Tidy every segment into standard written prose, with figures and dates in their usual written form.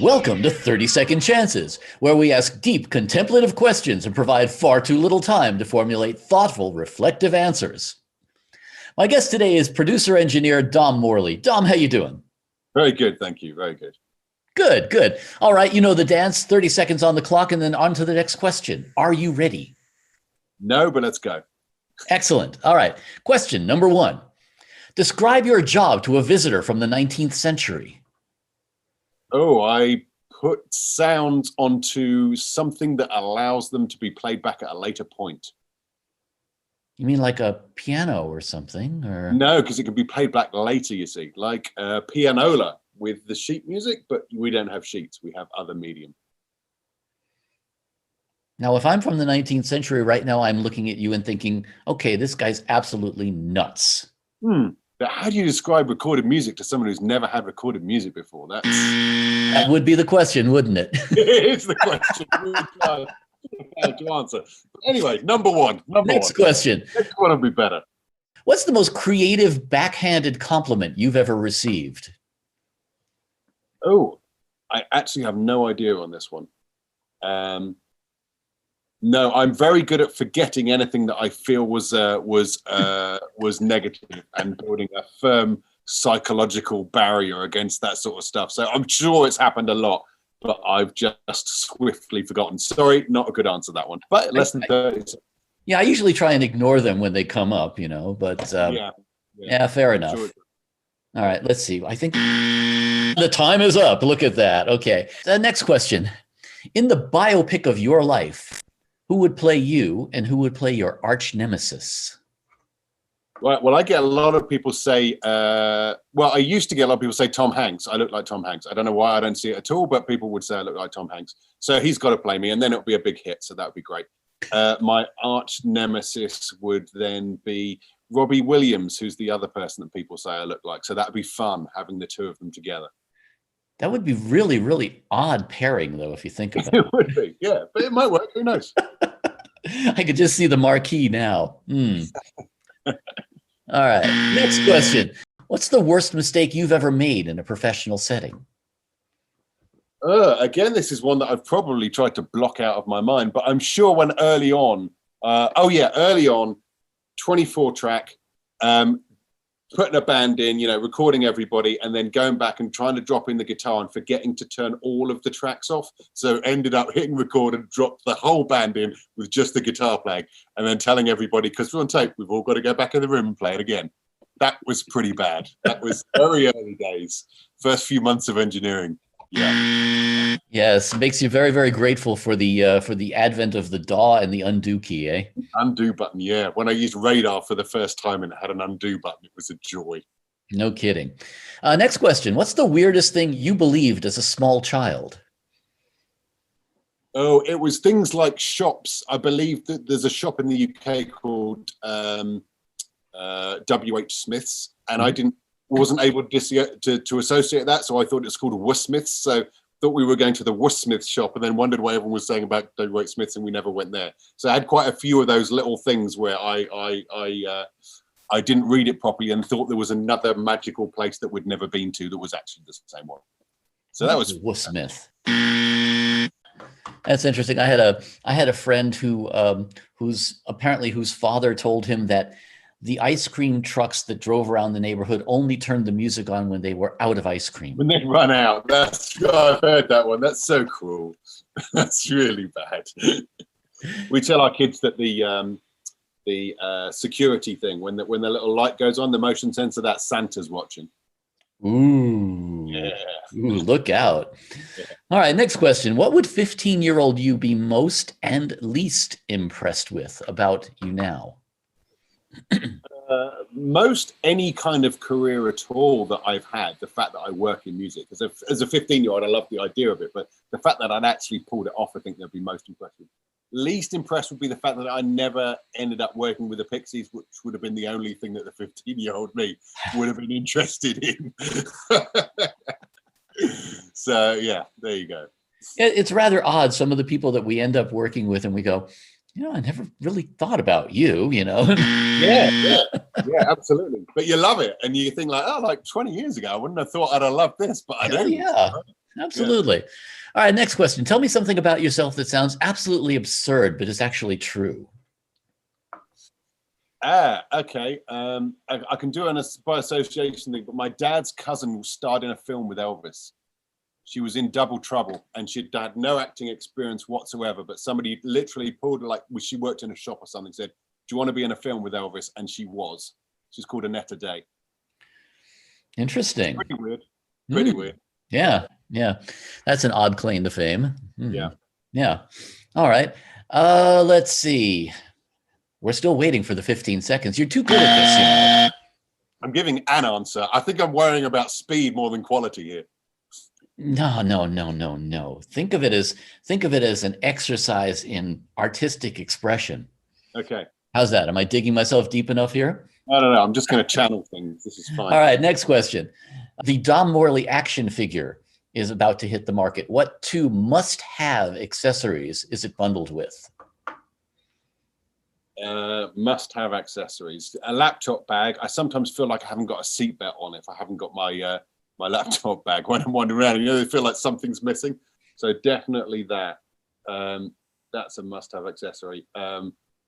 Welcome to 30-Second Chances, where we ask deep, contemplative questions and provide far too little time to formulate thoughtful, reflective answers. My guest today is producer-engineer Dom Morley. Dom, how you doing? Very good, thank you. Very good. Good, good. All right, you know the dance, 30 seconds on the clock, and then on to the next question. Are you ready? No, but let's go. Excellent. All right. Question number one. Describe your job to a visitor from the 19th century. Oh, I put sounds onto something that allows them to be played back at a later point. You mean like a piano or something? Or No, because it can be played back later, you see, like a pianola with the sheet music, but we don't have sheets. We have other medium. Now, if I'm from the 19th century right now, I'm looking at you and thinking, okay, this guy's absolutely nuts. But how do you describe recorded music to someone who's never had recorded music before? That would be the question, wouldn't it? It's the question to answer. But anyway, number one. Next question. Next one will be better. What's the most creative backhanded compliment you've ever received? Oh, I actually have no idea on this one. No, I'm very good at forgetting anything that I feel was negative and building a firm psychological barrier against that sort of stuff. So I'm sure it's happened a lot, but I've just swiftly forgotten. Sorry, not a good answer, that one. But less than 30. Yeah, I usually try and ignore them when they come up, but yeah, fair enough. Sure. All right, let's see. I think the time is up. Look at that. Okay. The next question. In the biopic of your life, who would play you and who would play your arch nemesis? Right. Well, I get a lot of people say, I used to get a lot of people say Tom Hanks. I look like Tom Hanks. I don't know why I don't see it at all, but people would say I look like Tom Hanks. So he's got to play me, and then it'll be a big hit. So that would be great. My arch nemesis would then be Robbie Williams, who's the other person that people say I look like. So that would be fun, having the two of them together. That would be really, really odd pairing, though, if you think about it. It would be, yeah, but it might work. Who knows? I could just see the marquee now. All right, next question. What's the worst mistake you've ever made in a professional setting? Again, this is one that I've probably tried to block out of my mind, but I'm sure when early on, 24 track, putting a band in, recording everybody, and then going back and trying to drop in the guitar and forgetting to turn all of the tracks off. So ended up hitting record and dropped the whole band in with just the guitar playing, and then telling everybody, because we're on tape, we've all got to go back in the room and play it again. That was pretty bad. That was very early days, first few months of engineering. Yeah. Yes, it makes you very, very grateful for the advent of the DAW and the undo key, eh? Undo button, yeah. When I used Radar for the first time and it had an undo button, it was a joy. No kidding. Next question. What's the weirdest thing you believed as a small child? Oh, it was things like shops. I believe that there's a shop in the UK called W.H. Smith's, and I wasn't able to associate that, so I thought it's called Wuss Smith's. So thought we were going to the Wuss Smith shop, and then wondered why everyone was saying about W.H. Smith's, and we never went there. So I had quite a few of those little things where I didn't read it properly and thought there was another magical place that we'd never been to that was actually the same one. So that was Wuss Smith. That's interesting. I had a friend whose father told him that the ice cream trucks that drove around the neighborhood only turned the music on when they were out of ice cream. When they run out. I've heard that one. That's so cruel. That's really bad. We tell our kids that the security thing, when the little light goes on, the motion sensor, that Santa's watching. Ooh. Yeah. Ooh, look out. Yeah. All right, next question. What would 15-year-old you be most and least impressed with about you now? Most any kind of career at all that I've had, the fact that I work in music, as a 15-year-old, I love the idea of it, but the fact that I'd actually pulled it off, I think they'd be most impressed with. Least impressed would be the fact that I never ended up working with the Pixies, which would have been the only thing that the 15-year-old me would have been interested in. So yeah, there you go. It's rather odd, some of the people that we end up working with, and we go, I never really thought about you, Yeah, absolutely. But you love it. And you think like 20 years ago, I wouldn't have thought I'd have loved this, but I do. Yeah. Absolutely. All right, next question. Tell me something about yourself that sounds absolutely absurd, but is actually true. Okay. I can do it by association thing, but my dad's cousin starred in a film with Elvis. She was in double trouble, and she had no acting experience whatsoever, but somebody literally pulled her, like, she worked in a shop or something, said, do you want to be in a film with Elvis? And she was. She's called Annette Day. Interesting. Pretty weird. Pretty weird. Yeah. That's an odd claim to fame. Yeah. All right. Let's see. We're still waiting for the 15 seconds. You're too good at this. I'm giving an answer. I think I'm worrying about speed more than quality here. No. Think of it as an exercise in artistic expression. Okay. How's that? Am I digging myself deep enough here? I don't know. I'm just going to channel things. This is fine. All right. Next question. The Dom Morley action figure is about to hit the market. What two must-have accessories is it bundled with? Must-have accessories. A laptop bag. I sometimes feel like I haven't got a seatbelt on if I haven't got my my laptop bag when I'm wandering around. They feel like something's missing. So definitely that. That's a must-have accessory.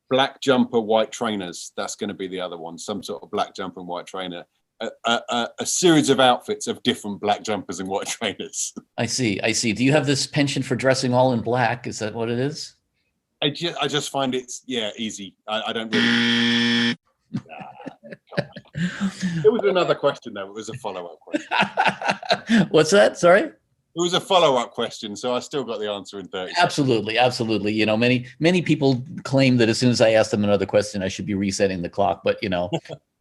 Black jumper, white trainers. That's going to be the other one. Some sort of black jumper and white trainer. A series of outfits of different black jumpers and white trainers. I see. Do you have this penchant for dressing all in black? Is that what it is? I just find it's easy. I don't really. It was another question though. It was a follow-up question. What's that? Sorry. It was a follow-up question, so I still got the answer in 30 seconds. Absolutely. Many people claim that as soon as I ask them another question, I should be resetting the clock, but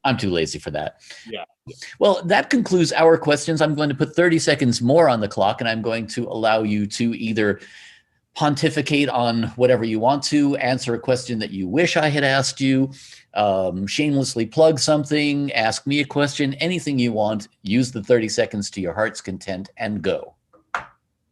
I'm too lazy for that. Yeah. Well, that concludes our questions. I'm going to put 30 seconds more on the clock, and I'm going to allow you to either pontificate on whatever you want to, answer a question that you wish I had asked you, shamelessly plug something, ask me a question, anything you want. Use the 30 seconds to your heart's content and go.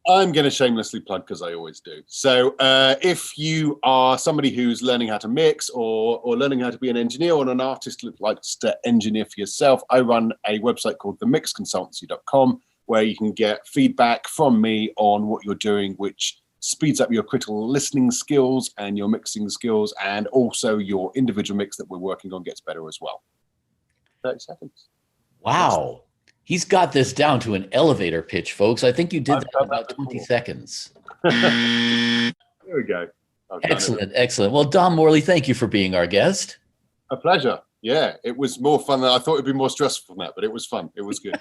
I'm going to shamelessly plug because I always do. So if you are somebody who's learning how to mix or learning how to be an engineer or an artist who likes to engineer for yourself, I run a website called themixconsultancy.com where you can get feedback from me on what you're doing, which speeds up your critical listening skills and your mixing skills, and also your individual mix that we're working on gets better as well. 30 seconds. Wow. He's got this down to an elevator pitch, folks. I think you did that in about 20 seconds. There we go. Excellent. Well, Dom Morley, thank you for being our guest. A pleasure. Yeah, it was more fun than I thought. It'd be more stressful than that, but it was fun. It was good.